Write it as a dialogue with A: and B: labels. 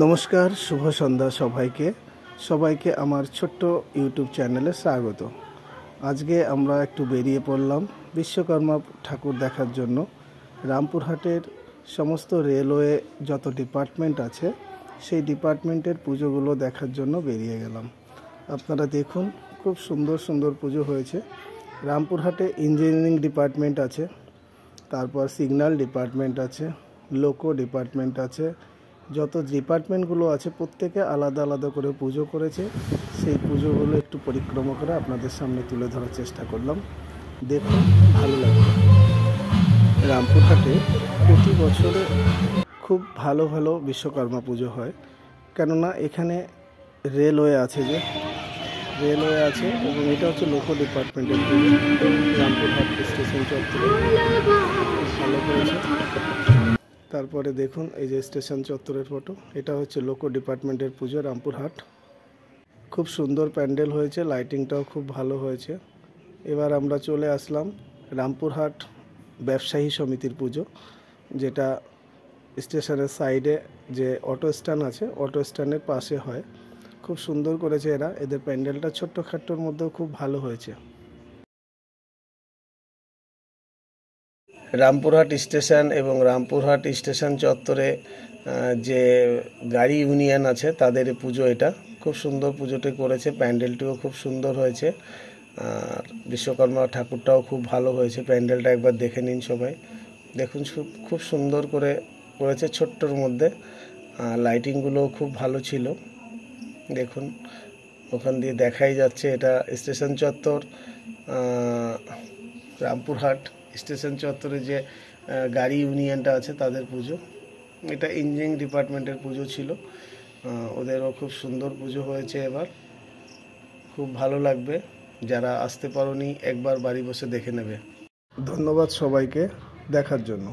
A: নমস্কার, শুভ সন্ধ্যা সবাইকে। সবাইকে আমার ছোট্ট ইউটিউব চ্যানেলে স্বাগত। আজকে আমরা একটু বেরিয়ে পড়লাম বিশ্বকর্মা ঠাকুর দেখার জন্য। রামপুরহাটের সমস্ত রেলওয়ে যত ডিপার্টমেন্ট আছে সেই ডিপার্টমেন্টের পুজোগুলো দেখার জন্য বেরিয়ে গেলাম। আপনারা দেখুন, খুব সুন্দর সুন্দর পুজো হয়েছে। রামপুরহাটে ইঞ্জিনিয়ারিং ডিপার্টমেন্ট আছে, তারপর সিগন্যাল ডিপার্টমেন্ট আছে, লোকো ডিপার্টমেন্ট আছে। যত ডিপার্টমেন্টগুলো আছে প্রত্যেকে আলাদা আলাদা করে পুজো করেছে। সেই পুজোগুলো একটু পরিক্রমা করে আপনাদের সামনে তুলে ধরার চেষ্টা করলাম। দেখুন, ভালো লাগবে। রামপুরহাটে প্রতি বছরে খুব ভালো ভালো বিশ্বকর্মা পুজো হয়, কেননা এখানে রেলওয়ে আছে এবং এটা হচ্ছে লোকো ডিপার্টমেন্টের পুজো। রামপুরহাট স্টেশন চত্বরে ভালো করেছে। তারপরে দেখুন, এই যে স্টেশন চত্বরের ফটো, এটা হচ্ছে লোকো ডিপার্টমেন্টের পুজো রামপুরহাট। খুব সুন্দর প্যান্ডেল হয়েছে, লাইটিংটাও খুব ভালো হয়েছে। এবার আমরা চলে আসলাম রামপুরহাট ব্যবসায়ী সমিতির পুজো, যেটা স্টেশনের সাইডে যে অটো স্ট্যান্ড আছে, অটো স্ট্যান্ডের পাশে হয়। খুব সুন্দর করেছে এরা, এদের প্যান্ডেলটা ছোট্টখাট্টোর মধ্যেও খুব ভালো হয়েছে। রামপুরহাট স্টেশন এবং রামপুরহাট স্টেশন চত্বরে যে গাড়ি ইউনিয়ন আছে তাদের পুজো, এটা খুব সুন্দর পুজোটি করেছে। প্যান্ডেলটিও খুব সুন্দর হয়েছে, আর বিশ্বকর্মা ঠাকুরটাও খুব ভালো হয়েছে। প্যান্ডেলটা একবার দেখে নিন সবাই। দেখুন, খুব সুন্দর করে করেছে ছোট্টর মধ্যে। লাইটিংগুলোও খুব ভালো ছিল। দেখুন, ওখান দিয়ে দেখাই যাচ্ছে এটা স্টেশন চত্বর। রামপুরহাট স্টেশন চত্বরে যে গাড়ি ইউনিয়নটা আছে তাদের পুজো। এটা ইঞ্জিনিয়ারিং ডিপার্টমেন্টের পুজো ছিল, ওদেরও খুব সুন্দর পুজো হয়েছে। এবার খুব ভালো লাগবে, যারা আসতে পারোনি একবার বাড়ি বসে দেখে নেবে। ধন্যবাদ সবাইকে দেখার জন্য।